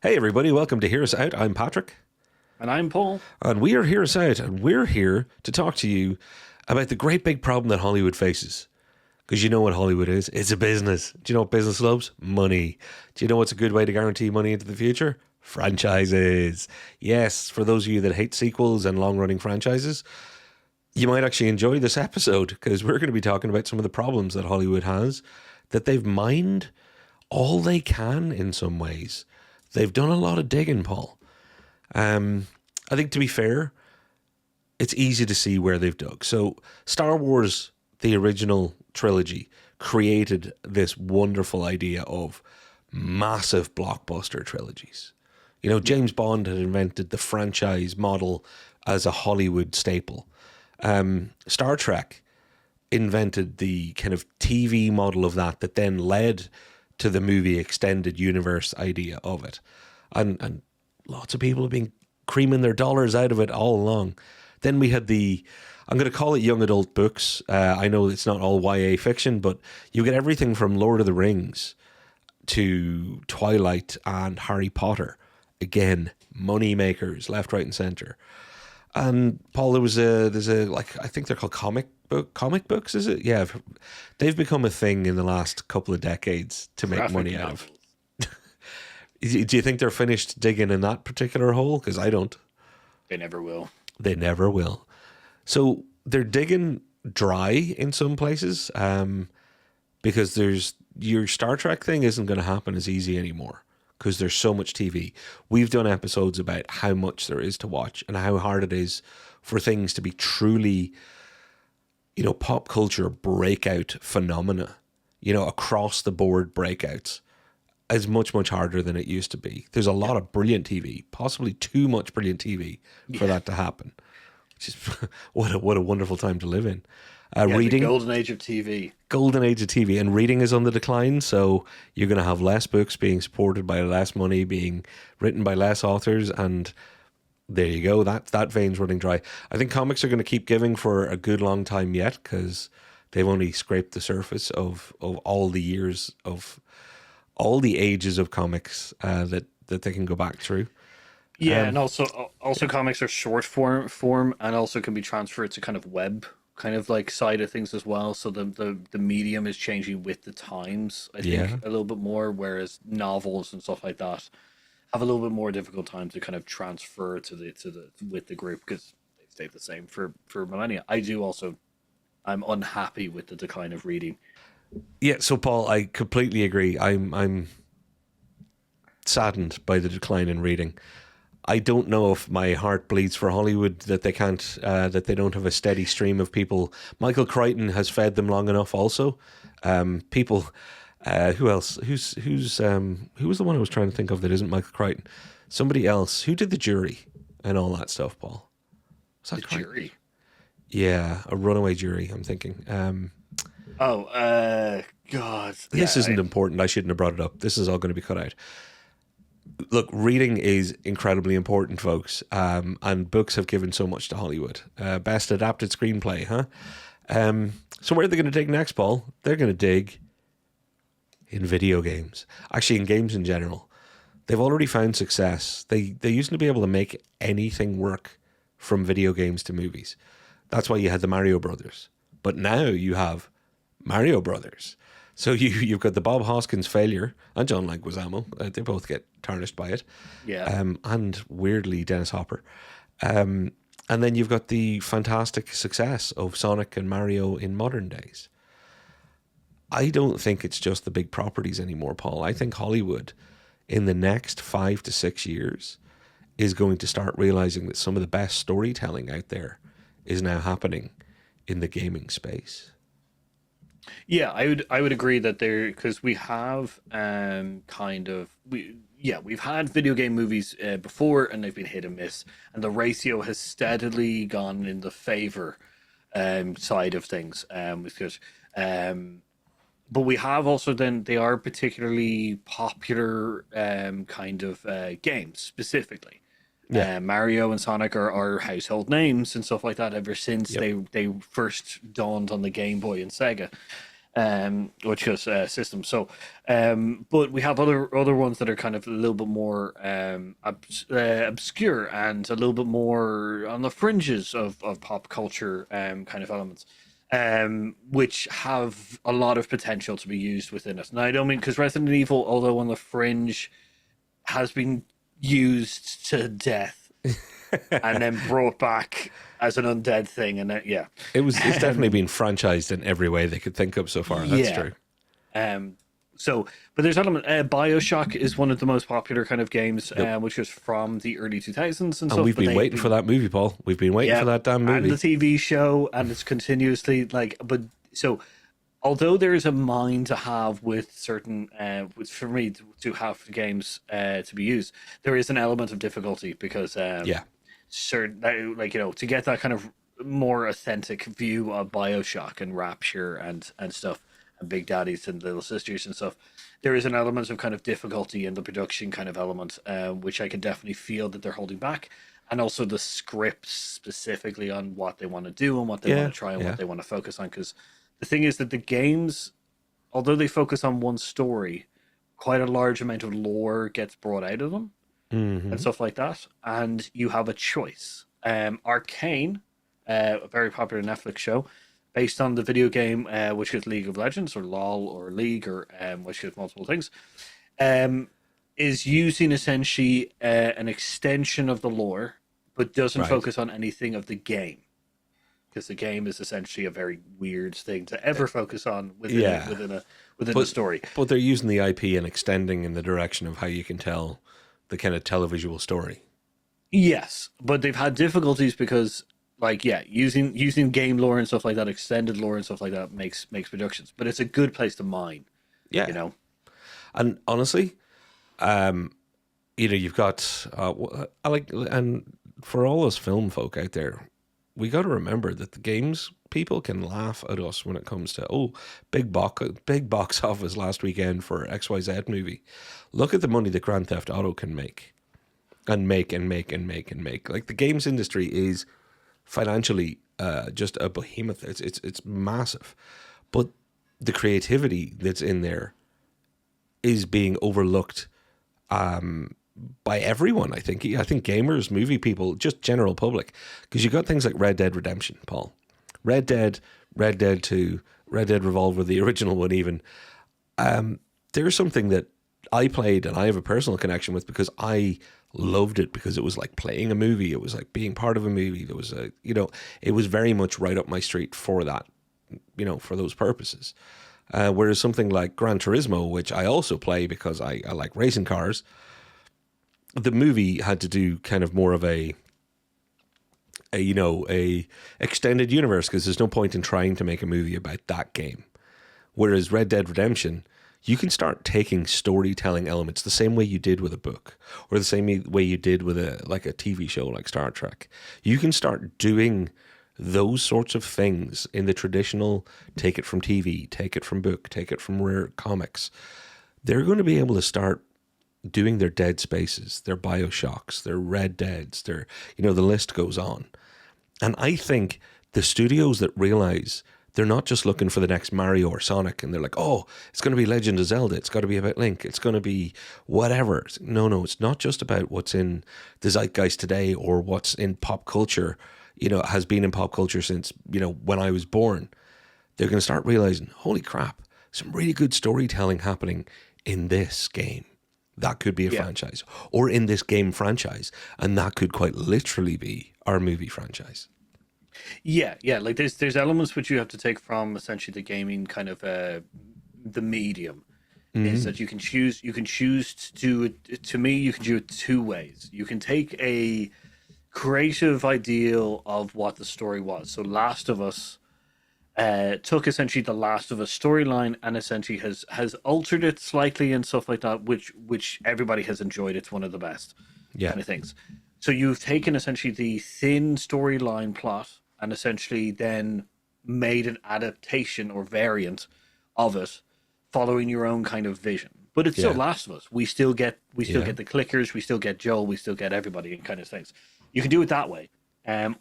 Hey, everybody, welcome to Hear Us Out. I'm Patrick. And I'm Paul. And we are Hear Us Out, and we're here to talk to you about the great big problem that Hollywood faces. Because you know what Hollywood is? It's a business. Do you know what business loves? Money. Do you know what's a good way to guarantee money into the future? Franchises. Yes, for those of you that hate sequels and long-running franchises, you might actually enjoy this episode because we're going to be talking about some of the problems that Hollywood has, that they've mined all they can in some ways. They've done a lot of digging, Paul. I think, to be fair, it's easy to see where they've dug. So Star Wars, the original trilogy, created this wonderful idea of massive blockbuster trilogies. You know, James Bond had invented the franchise model as a Hollywood staple. Star Trek invented the kind of TV model of that then led to the movie extended universe idea of it. And lots of people have been creaming their dollars out of it all along. Then we had I'm going to call it young adult books. I know it's not all YA fiction, but you get everything from Lord of the Rings to Twilight and Harry Potter. Again, money makers left, right, and center. And Paul, there's a like, I think they're called comic books, is it? Yeah, they've become a thing in the last couple of decades to make money out of. Do you think they're finished digging in that particular hole? Because I don't. They never will. They never will. So they're digging dry in some places, because your Star Trek thing isn't going to happen as easy anymore because there's so much TV. We've done episodes about how much there is to watch and how hard it is for things to be truly, pop culture breakout phenomena, across the board breakouts. Is much, much harder than it used to be. There's a lot of brilliant TV, possibly too much brilliant TV for that to happen. Which is what a wonderful time to live in. Reading, the golden age of TV. Golden age of TV, and reading is on the decline. So you're going to have less books being supported by less money, being written by less authors, and there you go. That vein's running dry. I think comics are going to keep giving for a good long time yet because they've only scraped the surface of all the years of all the ages of comics that they can go back through. Yeah, and also comics are short form and also can be transferred to kind of web kind of like side of things as well. So the medium is changing with the times, I think, a little bit more, whereas novels and stuff like that have a little bit more difficult time to kind of transfer to the with the group because they've stayed the same for millennia. I'm unhappy with the decline of reading. Yeah, so Paul, I completely agree. I'm saddened by the decline in reading. I don't know if my heart bleeds for Hollywood that they can't, that they don't have a steady stream of people. Michael Crichton has fed them long enough. Also, people. Who else? Who was the one I was trying to think of that isn't Michael Crichton? Somebody else. Who did The Jury and all that stuff, Paul? Was that The Jury? Yeah, a runaway jury. I'm thinking. God. This isn't important. I shouldn't have brought it up. This is all going to be cut out. Look, reading is incredibly important, folks. And books have given so much to Hollywood. Best adapted screenplay, huh? So where are they going to dig next, Paul? They're going to dig in video games. Actually, in games in general. They've already found success. They used to be able to make anything work from video games to movies. That's why you had the Mario Brothers. But now you have Mario Brothers. So you've got the Bob Hoskins failure and John Leguizamo. They both get tarnished by it. Yeah. And weirdly, Dennis Hopper. And then you've got the fantastic success of Sonic and Mario in modern days. I don't think it's just the big properties anymore, Paul. I think Hollywood, in the next 5 to 6 years, is going to start realizing that some of the best storytelling out there is now happening in the gaming space. Yeah, I would agree that because we have we've had video game movies before and they've been hit and miss, and the ratio has steadily gone in the favor side of things. Because but we have also then they are particularly popular games specifically. Yeah. Mario and Sonic are household names and stuff like that ever since they first dawned on the Game Boy and Sega. which is systems. So, but we have other ones that are kind of a little bit more obscure and a little bit more on the fringes of pop culture kind of elements, which have a lot of potential to be used within it. And I don't mean because Resident Evil, although on the fringe, has been used to death and then brought back as an undead thing, and then, yeah, It's definitely been franchised in every way they could think of so far. That's true. So, but there's element. BioShock is one of the most popular kind of games, Yep. which was from the early 2000s and And stuff. we've but been waiting for that movie, Paul. We've been waiting for that damn and movie. the TV show, and it's continuously like. But so, although there is a mind to have with certain, for me to have the games to be used, there is an element of difficulty because Yeah. certain like to get that kind of more authentic view of BioShock and Rapture and stuff and Big Daddies and Little Sisters and stuff, there is an element of kind of difficulty in the production kind of element, which I can definitely feel that they're holding back, and also the scripts specifically on what they want to do and what they want to try and what they want to focus on. Because the thing is that the games, although they focus on one story, quite a large amount of lore gets brought out of them and stuff like that, and you have a choice. Arcane, a very popular Netflix show, based on the video game, which is League of Legends or LOL or League or which is multiple things, is using essentially an extension of the lore, but doesn't focus on anything of the game. Because the game is essentially a very weird thing to ever focus on within a story. But they're using the IP and extending in the direction of how you can tell the kind of televisual story. Yes, but they've had difficulties because, like, using game lore and stuff like that, extended lore and stuff like that makes productions. But it's a good place to mine. Yeah, And honestly, you've got I like, and for all us film folk out there, we got to remember that the games people can laugh at us when it comes to big box office last weekend for XYZ movie. Look at the money that Grand Theft Auto can make, and make and make and make and make. Like the games industry is financially just a behemoth. It's massive, but the creativity that's in there is being overlooked by everyone. I think gamers, movie people, just general public, because you got things like Red Dead Redemption, Paul, Red Dead 2, Red Dead Revolver, the original one even. There's something that I played and I have a personal connection with because I loved it, because it was like playing a movie. It was like being part of a movie. There was it was very much right up my street for that, for those purposes. Whereas something like Gran Turismo, which I also play because I like racing cars, the movie had to do kind of more of a extended universe, because there's no point in trying to make a movie about that game. Whereas Red Dead Redemption, you can start taking storytelling elements the same way you did with a book, or the same way you did with a TV show like Star Trek. You can start doing those sorts of things in the traditional take it from TV, take it from book, take it from rare comics. They're going to be able to start doing their Dead Spaces, their BioShocks, their Red Deads, their, the list goes on. And I think the studios that realize they're not just looking for the next Mario or Sonic and they're like, oh, it's going to be Legend of Zelda, it's got to be about Link, it's going to be whatever. No, it's not just about what's in the zeitgeist today or what's in pop culture, has been in pop culture since, when I was born. They're going to start realizing, holy crap, some really good storytelling happening in this game. That could be a franchise, or in this game franchise, and that could quite literally be our movie franchise. Yeah. Like there's elements which you have to take from essentially the gaming kind of the medium. Is that you can choose to do it. To me, you can do it two ways. You can take a creative ideal of what the story was. So Last of Us took essentially the Last of Us storyline and essentially has altered it slightly and stuff like that, which everybody has enjoyed. It's one of the best kind of things. So you've taken essentially the thin storyline plot and essentially then made an adaptation or variant of it, following your own kind of vision. But it's still Last of Us. We still get the clickers, we still get Joel, we still get everybody and kind of things. You can do it that way,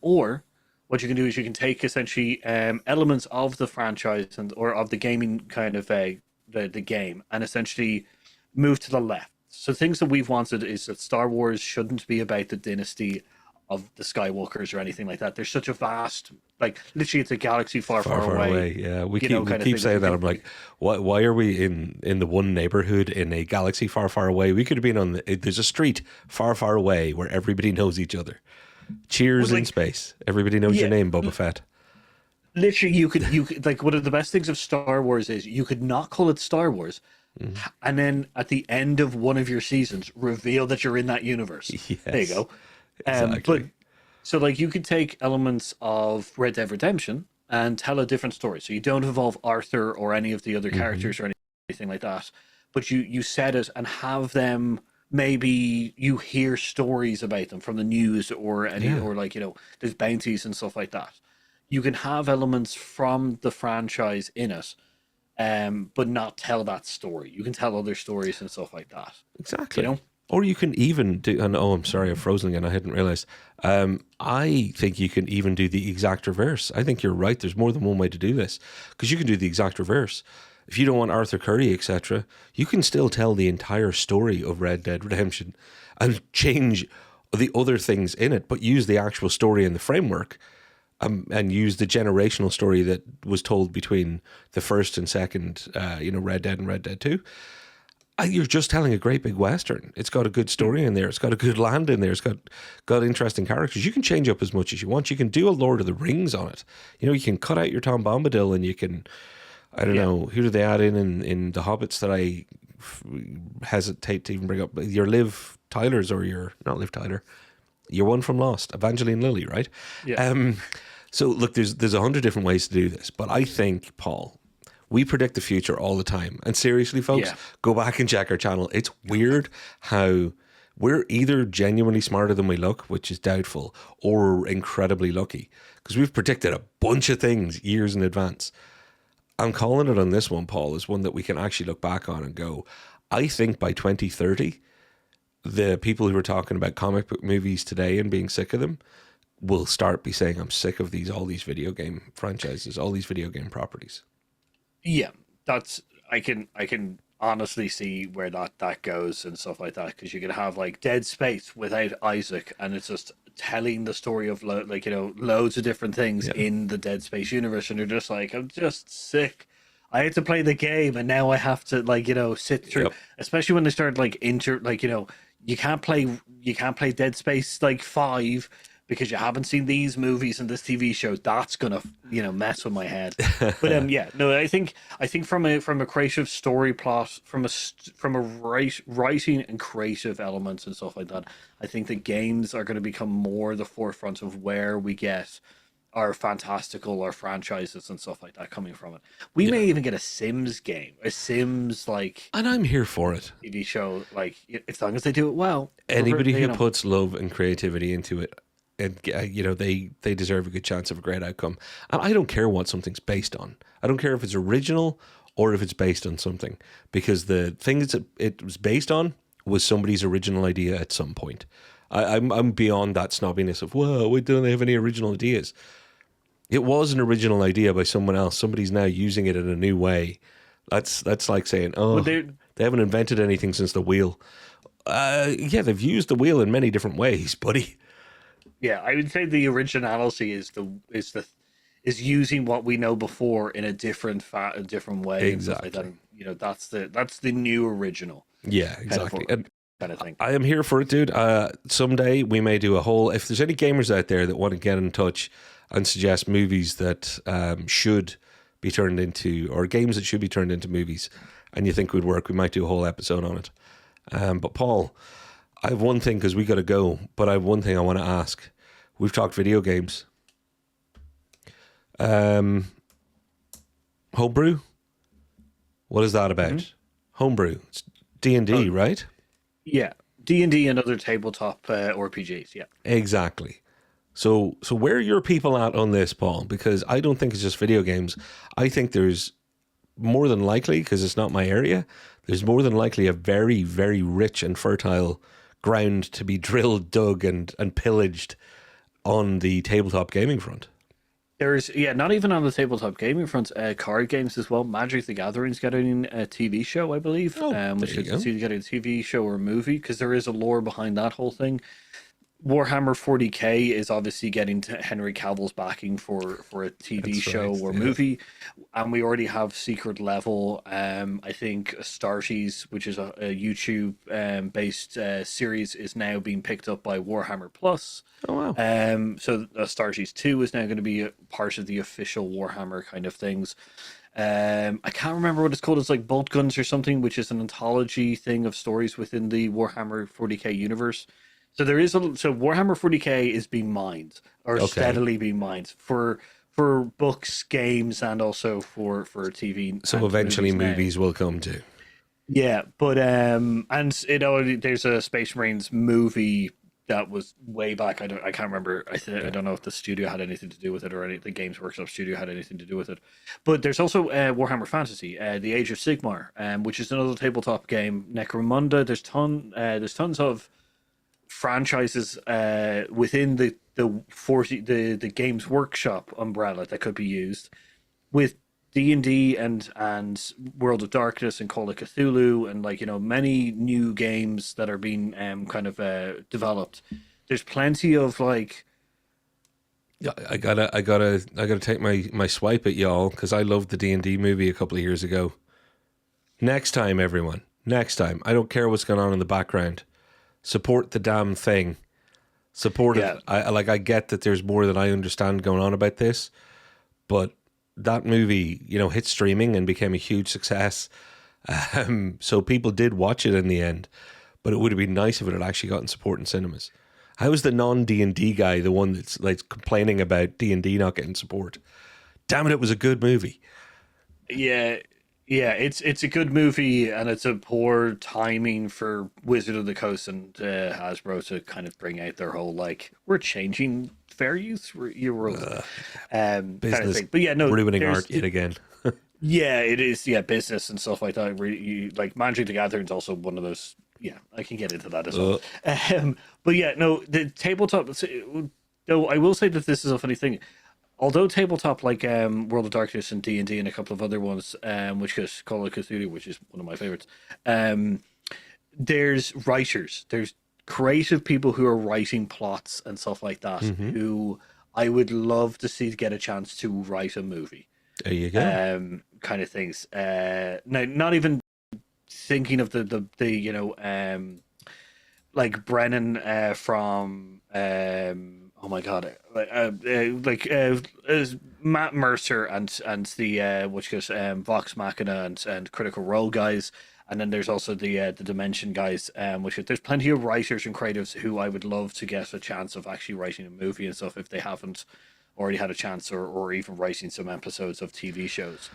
or what you can do is you can take essentially elements of the franchise or of the gaming kind of the game, and essentially move to the left. So things that we've wanted is that Star Wars shouldn't be about the dynasty of the Skywalkers or anything like that. There's such a vast, like literally, it's a galaxy far, Far, far far away. away. Yeah, we You know, keep we kind of keep thing that saying you that. can. I'm like, why are we in the one neighborhood in a galaxy far, far away? We could have been on there's a street far, far away where everybody knows each other. Cheers Well, in like, space. Everybody knows your yeah, name, Boba Fett. literally, you could like one of the best things of Star Wars is you could not call it Star Wars, Mm. and then at the end of one of your seasons, reveal that you're in that universe. There you Yes, go. But exactly. so like you could take elements of Red Dead Redemption and tell a different story. So you don't involve Arthur or any of the other Hmm. characters or anything like that, but you set it and have them. Maybe you hear stories about them from the news or any Yeah, or like there's bounties and stuff like that. You can have elements from the franchise in it, but not tell that story. You can tell other stories and stuff like that. You exactly. know? Or you can even do, and oh, I'm sorry, I've frozen again. I hadn't realized. I think you can even do the exact reverse. I think you're right. There's more than one way to do this because you can do the exact reverse. If you don't want Arthur Curry, etc., you can still tell the entire story of Red Dead Redemption and change the other things in it, but use the actual story and the framework, and use the generational story that was told between the first and second, Red Dead and Red Dead 2. You're just telling a great big western. It's got a good story in there. It's got a good land in there. It's got interesting characters. You can change up as much as you want. You can do a Lord of the Rings on it. You can cut out your Tom Bombadil, and you can, I don't Yeah. know, who do they add in the Hobbits that I hesitate to even bring up? Your Liv Tyler's, or your not Liv Tyler, your one from Lost, Evangeline Lilly, right? Yeah. So look, there's 100 different ways to do this, but I think, Paul, we predict the future all the time. And seriously, folks, Yeah. go back and check our channel. It's weird how we're either genuinely smarter than we look, which is doubtful, or incredibly lucky because we've predicted a bunch of things years in advance. I'm calling it on this one, Paul, is one that we can actually look back on and go, I think by 2030, the people who are talking about comic book movies today and being sick of them will start be saying, I'm sick of all these video game franchises, all these video game properties. Yeah, that's I can honestly see where that goes and stuff like that because you could have like Dead Space without Isaac, and it's just telling the story of loads of different things Yeah. in the Dead Space universe, and you're just like, I'm just sick. I had to play the game, and now I have to sit through. Yep. Especially when they start you can't play Dead Space like 5 because you haven't seen these movies and this TV show. That's gonna mess with my head. But yeah, no, I think from a creative story plot, from a writing and creative elements and stuff like that, I think the games are going to become more the forefront of where we get our fantastical or franchises and stuff like that coming from it. We may Yeah. even get a Sims game, a Sims like And I'm here for it. TV show, like as long as they do it well. Anybody You who know, puts love and creativity into it, and they deserve a good chance of a great outcome. And I don't care what something's based on. I don't care if it's original or if it's based on something, because the things that it was based on was somebody's original idea at some point. I'm beyond that snobbiness of, whoa, why don't they have any original ideas? It was an original idea by someone else. Somebody's now using it in a new way. That's like saying, well, oh, they haven't invented anything since the wheel. Yeah, they've used the wheel in many different ways, buddy. yeah, I would say the originality is using what we know before in a different way and stuff like that. Exactly. And, that's the new original Yeah, kind of exactly. And kind of thing. I am here for it, dude. Someday we may do a whole. If there's any gamers out there that want to get in touch and suggest movies that should be turned into, or games that should be turned into movies, and you think would work, we might do a whole episode on it. But Paul, I have one thing because we got to go. But I have one thing I want to ask. We've talked video games. Homebrew. What is that about? Homebrew. It's D&D, right? Yeah, D&D and other tabletop RPGs. Yeah. Exactly. So where are your people at on this, Paul? Because I don't think it's just video games. I think there's more than likely, because it's not my area, there's more than likely a very, very rich and fertile ground to be drilled, dug, and pillaged on the tabletop gaming front. There's not even on the tabletop gaming front, card games as well. Magic the Gathering's getting a TV show, I believe, Oh, there which you is go. either getting a TV show or a movie because there is a lore behind that whole thing. Warhammer 40K is obviously getting Henry Cavill's backing for a TV That's show right. or Yeah. movie, and we already have Secret Level. I think Astartes, which is a YouTube based series, is now being picked up by Warhammer Plus. Oh wow. So Astartes 2 is now going to be a part of the official Warhammer kind of things. I can't remember what it's called. It's like Bolt Guns or something, which is an anthology thing of stories within the Warhammer 40K universe. So there is so Warhammer 40K is being mined or Okay. steadily being mined for books, games, and also for TV So and eventually movies now. movies will come too. Yeah, but and there's a Space Marines movie that was way back. I can't remember. I Yeah. don't know if the studio had anything to do with it or the Games Workshop studio had anything to do with it. But there's also Warhammer Fantasy, the Age of Sigmar, which is another tabletop game. Necromunda. There's tons of franchises within the Games Workshop umbrella that could be used with D&D and World of Darkness and Call of Cthulhu and many new games that are being kind of developed. There's plenty of Yeah, I gotta take my swipe at y'all because I loved the D&D movie a couple of years ago. Next time, everyone. Next time. I don't care what's going on in the background. Support the damn thing. Support it. yeah I get that there's more than I understand going on about this, but that movie, hit streaming and became a huge success. So people did watch it in the end, but it would have been nice if it had actually gotten support in cinemas. How is the non D&D guy the one that's like complaining about D&D not getting support? Damn it, it was a good movie. yeah it's a good movie and it's a poor timing for Wizard of the Coast and Hasbro to kind of bring out their whole we're changing fair use your world kind of Business thing. But yeah, no, ruining there's art yet again. yeah, it is. Yeah, business and stuff like that. Like Magic the Gathering is also one of those. Yeah, I can get into that as well. But yeah, no, the tabletop. Though I will say that this is a funny thing. Although tabletop like World of Darkness and D&D and a couple of other ones, which is Call of Cthulhu, which is one of my favorites. There's writers. There's creative people who are writing plots and stuff like that. Who I would love to see get a chance to write a movie There you go. kind of things. Now, not even thinking of the like Brennan from oh my god, Matt Mercer and the which goes Vox Machina and Critical Role guys. And then there's also the Dimension guys, which there's plenty of writers and creatives who I would love to get a chance of actually writing a movie and stuff if they haven't already had a chance or even writing some episodes of TV shows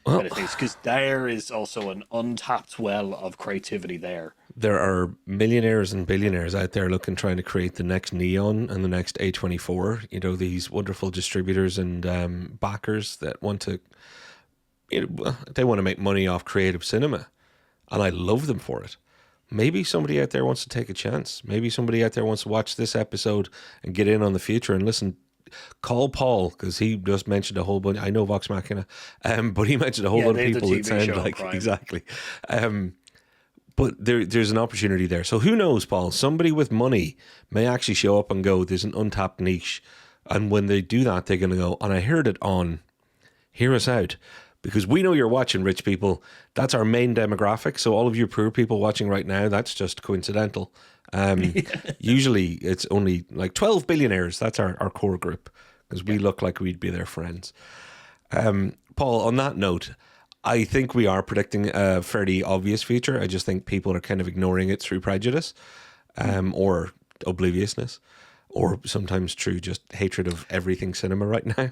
Well, kind of things because there is also an untapped well of creativity there. there are millionaires and billionaires out there looking trying to create the next Neon and the next A24. These wonderful distributors and backers that want to, they want to make money off creative cinema, and I love them for it. Maybe somebody out there wants to take a chance. Maybe somebody out there wants to watch this episode and get in on the future and listen. Call Paul because he just mentioned a whole bunch. I know Vox Machina, but he mentioned a whole Yeah, bunch they of have the people that TV sound show on like Prime. exactly. But there's an opportunity there. So who knows, Paul? Somebody with money may actually show up and go, there's an untapped niche. And when they do that, they're going to go, and I heard it on Hear Us Out. Because we know you're watching, rich people. That's our main demographic. So all of you poor people watching right now, that's just coincidental. Usually it's only like 12 billionaires. That's our core group. Because we look like we'd be their friends. Paul, on that note, I think we are predicting a fairly obvious future. I just think people are kind of ignoring it through prejudice or obliviousness, or sometimes through just hatred of everything cinema right now.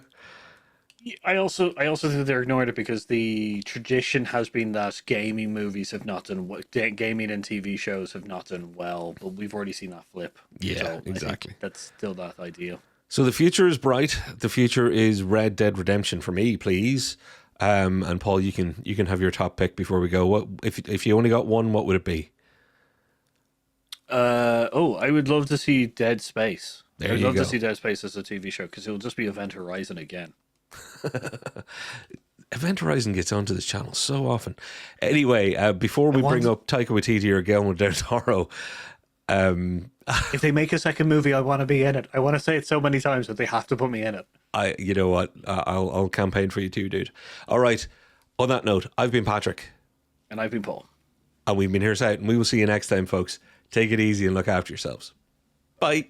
I also think they're ignoring it because the tradition has been that gaming movies have not done gaming and TV shows have not done well, but we've already seen that flip. Yeah, So I exactly. think that's still that idea. So the future is bright. The future is Red Dead Redemption for me, please. And Paul, you can have your top pick before we go. What if you only got one? What would it be? I would love to see Dead Space. There I'd you love go. to see Dead Space as a TV show because it'll just be Event Horizon again. Event Horizon gets onto this channel so often. Anyway, before we bring up Taika Waititi or Guillermo del Toro, If they make a second movie, I want to be in it. I want to say it so many times that they have to put me in it. you know what? I'll campaign for you too, dude. All right. On that note, I've been Patrick. And I've been Paul. And we've been here, and we will see you next time, folks. Take it easy and look after yourselves. Bye.